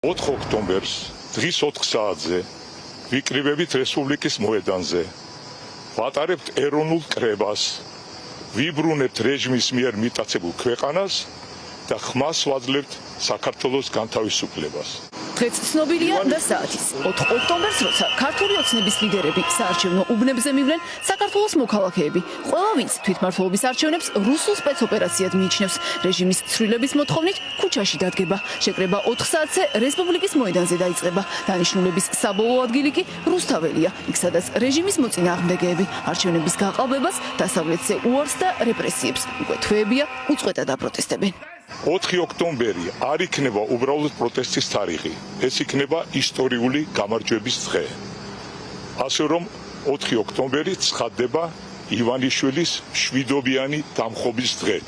4 ოქტომბერს დღის 4 საათზე ვიკრიბებით რესპუბლიკის მოედანზე. ვატარებთ ეროვნულ კრებას, ვიბრუნებთ რეჟიმის მიერ მიტაცებულ ქვეყანას და ხმას ვაძლევთ საქართველოს განთავისუფლებას. დღეც ცნობილია და საათის 4 ოქტომბერს, როცა ქართული ოცნების ლიდერები საარჩევნო უბნებზე მივლენ, საქართველოს მოქალაქეები, ყველა ვინც თვითმმართველობის არჩევნებს რუსულ სპეცოპერაციად მიიჩნევს, რეჟიმის ცვლილების მოთხოვნით ქუჩაში დადგება. შეკრება 4 საათზე რესპუბლიკის მოედანზე დაიწყება. დანიშნულების საბოლოო ადგილი კი რუსთაველია, იქ სადაც რეჟიმის მოწინააღმდეგეები არჩევნების გაყალბებას, დასავლეთზე უარს და რეპრესიებს უკვე თვეებია უწყვეტად აპროტესტებენ. 4 ოქტომბერი არ იქნება უბრალოდ პროტესტის თარიღი, ეს იქნება ისტორიული გამარჯვების დღე. ასე რომ 4 ოქტომბერი ცხადდება ივანიშვილის მშვიდობიანი დამხობის დღედ.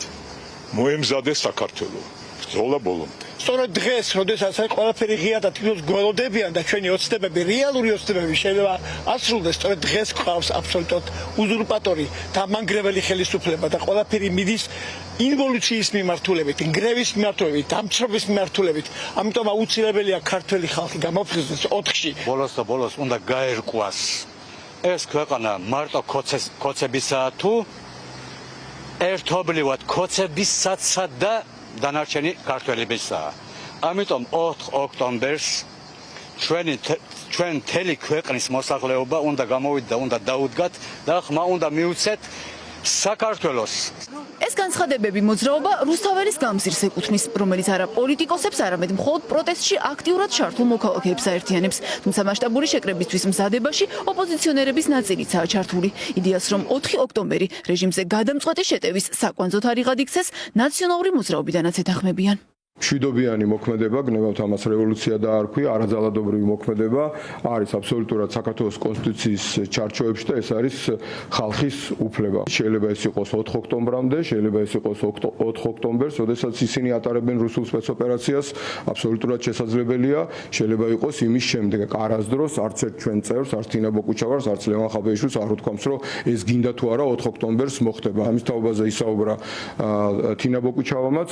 მოემზადე საქართველო ბრძოლა ბოლომდე. სწორედ დღეს, როდესაც ყველაფერი ღია და თვითონ გველოდებიან და ჩვენი ოცნებები, რეალური ოცნებები შეიძლება ასრულდეს, სწორედ დღეს ყავს აბსოლუტურად უზურპატორი და მანგრეველი ხელისუფლება და ყველაფერი მიდის ინვოლუციის მიმართულებით, ნგრევის მიმართულებით, დამცრობის მიმართულებით. ამიტომ აუცილებელია ქართველი ხალხი გამოფხიზნდეს 4-ში. ბოლოს და ბოლოს უნდა გაერკვას ეს ქვეყანა მარტო ქოცებისაა თუ ერთობლივად ქოცებისაცა და დანარჩენი ქართველებისაა. ამიტომ 4 ოქტომბერს ჩვენ მთელი ქვეყნის მოსახლეობა უნდა გამოვიდეთ და უნდა დაუდგათ და ხმა უნდა მიუცეთ საქართველოს. ეს განცხადებები მოძრაობა რუსთაველის გამზირს ეკუთვნის, რომელიც არა პოლიტიკოსებს, არამედ მხოლოდ პროტესტში აქტიურად ჩართულ მოქალაქეებს აერთიანებს. თუმცა მასშტაბური შეკრებისთვის მზადებაში ოპოზიციონერების ნაწილიცაა ჩართული. იდეას, რომ 4 ოქტომბერი რეჟიმზე გადამწყვეტი შეტევის საკვანძო თარიღად იქცეს, ნაციონალური მოძრაობიდანაც ეთანხმებიან. მშვიდობიანი მოქმედება, გნებავთ ამას რევოლუცია დაარქვია, არაძალადობრივი მოქმედება არის აბსოლუტურად საქართველოს კონსტიტუციის ჩარჩოებში და ეს არის ხალხის უფლება. შეიძლება ეს იყოს 4 ოქტომბრამდე, შეიძლება ეს იყოს 4 ოქტომბერს, როდესაც ისინი ატარებენ რუსულ სპეცოპერაციას, აბსოლუტურად შესაძლებელია, შეიძლება იყოს იმის შემდეგ, არას დროს არც ერთ ჩვენ წევრს, არც თინა ბოկუჩავარს, არც ლევან ხაბეიშვილს არ უთქვამს, რომ ეს გინდა თუ არა 4 ოქტომბერს მოხდება. ამის თაობაზე ისაუბრა თინა ბოკუჩავამაც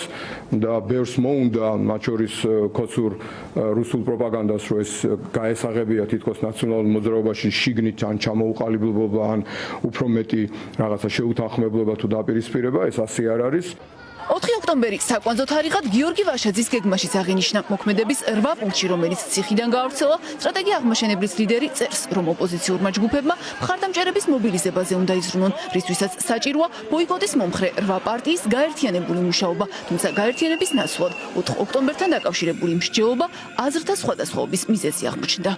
და ბევრს უნდა მათ შორის ქოცურ რუსულ პროპაგანდას, რომ ეს გაესაღებია თითქოს ნაციონალურ მოძრაობაში შიგნით ან ჩამოუყალიბება ან უფრო მეტი რაღაცა შეუთანხმებლობა თუ დაპირისპირება, ეს ასე არ არის. 4 ოქტომბერი საკვანძო თარიღად გიორგი ვაშაძის გეგმაშიც აღინიშნა. მოქმედების 8 პუნქტში, რომელიც ციხიდან გაავრცელა, სტრატეგია აღმაშენებლის ლიდერი წერს, რომ ოპოზიციურმა ჯგუფებმა მხარდამჭერების მობილიზებაზე უნდა იზრუნონ, რისთვისაც საჭიროა ბოიკოტის მომხრე 8 პარტიის გაერთიანებული მუშაობა, თუმცა გაერთიანების ნაცვლად 4 ოქტომბერთან დაკავშირებული მსჯელობა აზრთა სხვადასხვაობის მიზეზი აღმოჩნდა.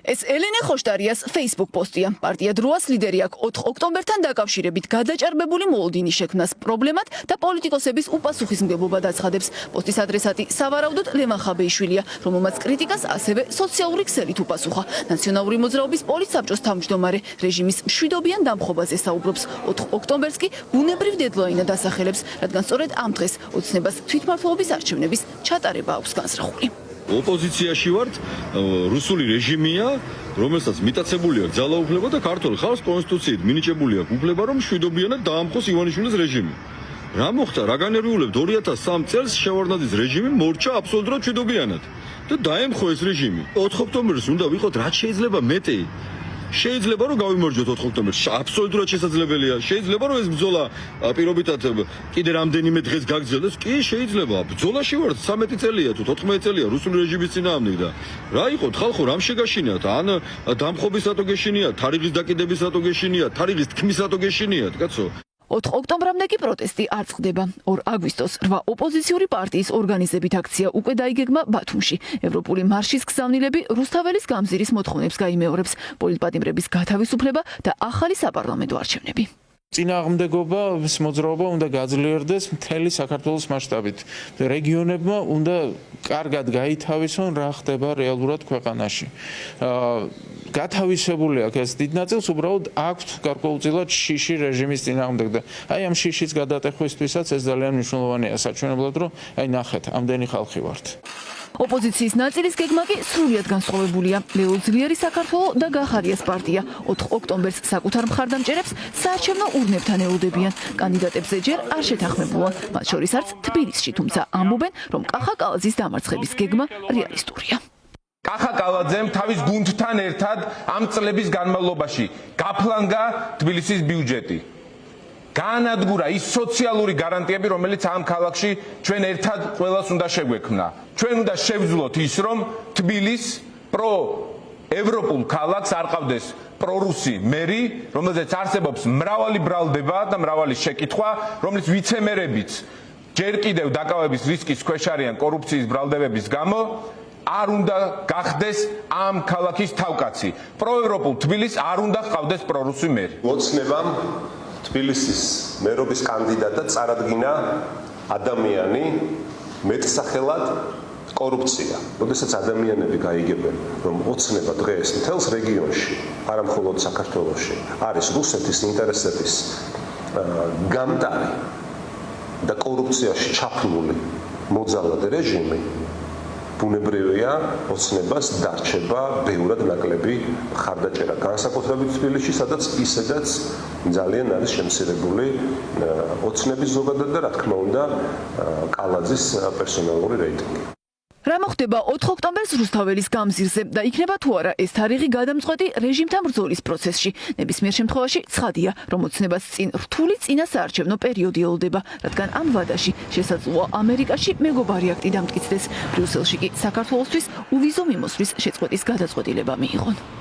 ეს ელენე ხოშტარიას Facebook პოსტია. პარტია დროას ლიდერი აქ 4 ოქტომბერთან დაკავშირებით გადაჭარბებული მოლოდინის შექმნას პრობლემად და პოლიტიკოსების უპასუხისმგებლობა დაცხადებს. პოსტის ადრესატი სავარაუდოდ ლევან ხაბეიშვილია, რომელმაც კრიტიკას ასევე სოციალური ქსელით უპასუხა. ნაციონალური მოძრაობის პოლიტსაბჭოს თავმჯდომარე რეჟიმის მშვიდობიან დამხობაზე საუბრობს. 4 ოქტომბერს კი ბუნებრივ დედლაინად ასახელებს, რადგან სწორედ ამ დღეს ოცნებას თვითმმართველობის არჩევნების ჩატარება აქვს განსრახული. ოპოზიციაში ვართ, რუსული რეჟიმია, რომელსაც მიტაცებული აქვს ძალაუფლება და ქართულ ხალხს კონსტიტუციით მინიჭებული აქვს უფლება, რომ მშვიდობიანად დაამხოს ივანიშვილის რეჟიმი. რა მოხდა? რა განერვიულებთ? 2003 წელს შევარდნაძის რეჟიმი მორჩა აბსოლუტურად მშვიდობიანად და დაემხო ეს რეჟიმი. 4 ოქტომბერს უნდა ვიყოთ რაც შეიძლება მეტი. შეიძლება რომ გავიმარჯვოთ 4 ოქტომბერს, აბსოლუტურად შესაძლებელია. შეიძლება რომ ეს ბრძოლა პირობითად კიდე რამდენიმე დღეს გაგრძელდეს, კი შეიძლება. ბრძოლაში ვართ 13 წელია თუ 14 წელია რუსული რეჟიმის წინააღმდეგ და რა იყოთ ხალხო, რამ შეგაშინიათ? ან დამხობისათო გეშინიათ, თარიღის დაკიდებისათო გეშინიათ, თარიღის თქმისათო გეშინიათ, კაცო. 4 ოქტომბრამდე კი პროტესტი არ წყდება. 2 აგვისტოს 8 ოპოზიციური პარტიის ორგანიზებით აქცია უკვე დაიგეგმა ბათუმში. ევროპული მარშის გზავნილები რუსთაველის გამზირის მოთხოვნებს გაიმეორებს, პოლიტპატიმრების გათავისუფლება და ახალი საპარლამენტო არჩევნები. წინააღმდეგობა მოძრაობა უნდა გაძლიერდეს მთელი საქართველოს მასშტაბით. რეგიონებმა უნდა კარგად გაითავისონ რა ხდება რეალურად ქვეყანაში. გათავისებული აქვს ეს დიდ ნაწილს უბრალოდ აქვთ გარკვეულწილად შიში რეჟიმის წინააღმდეგ და აი ამ შიშის გადატეხვისთვისაც ეს ძალიან მნიშვნელოვანია საჩვენებლად, რომ აი ნახეთ, ამდენი ხალხი ვართ. ოპოზიციის ნაწილის გეგმა კი სრულიად განსხვავებულია. ლეო ძლიერი საქართველო და გახარიას პარტია 4 ოქტომბერს საკუთარ მხარდამჭერებს საარჩევნო ურნებთან ელოდებიან. კანდიდატებზე ჯერ არ შეთანხმებულან, მათ შორის არც თბილისში, თუმცა ამბობენ, რომ კახა კალაძის დამარცხების გეგმა რეალისტურია. კახა კალაძემ თავის გუნდთან ერთად ამ წლების განმავლობაში გაფლანგა თბილისის ბიუჯეტი. განადგურა ის სოციალური გარანტიები, რომელიც ამ ქალაქში ჩვენ ერთად ყველას უნდა შეგვექმნა. ჩვენ უნდა შევძლოთ ის, რომ თბილის ევროპულ ქალაქს არ ყავდეს პრორუსი მერი, რომელზეც არსებობს მრავალი ბრალდება და მრავალი შეკითხვა, რომლის ვიცემერებიც ჯერ კიდევ დაკავების რისკის ქვეშ არიან კორუფციის ბრალდებების გამო, არ უნდა გახდეს ამ ქალაქის თავკაცი. პროევროპულ თბილისს არ უნდა ჰყავდეს პრორუსი მერი. ოცნებამ თბილისის მერობის კანდიდატად წარადგინა ადამიანი მეტსახელად კორუფცია. როდესაც ადამიანები გაიგებენ, რომ ოცნება დღეს მთელს რეგიონში, არა მხოლოდ საქართველოში, არის რუსეთის ინტერესების გამტარი და კორუფციაში ჩაფლული მოძალადე რეჟიმი, ბუნებრივია ოცნებას დარჩება ბევრად ნაკლები მხარდაჭერა, განსაკუთრებით თბილისში, სადაც ისედაც ძალიან არის შემცირებული ოცნების ზოგადად და რა თქმა უნდა კალაძის პერსონალური რეიტინგი. რა მოხდება 4 ოქტომბერს რუსთაველის გამზირზე და იქნება თუ არა ეს თარიღი გადამწყვეტი რეჟიმთან ბრძოლის პროცესში. ნებისმიერ შემთხვევაში ცხადია, რომ ოცნებას წინ რთული წინასაარჩევნო პერიოდი ელოდება, რადგან ამ ვადაში შესაძლოა ამერიკაში მეგობარი აქტი დამტკიცდეს. ბრიუსელში კი საქართველოსთვის უვიზო მიმოსვლის შეწყვეტის გადაწყვეტილება მიიღონ.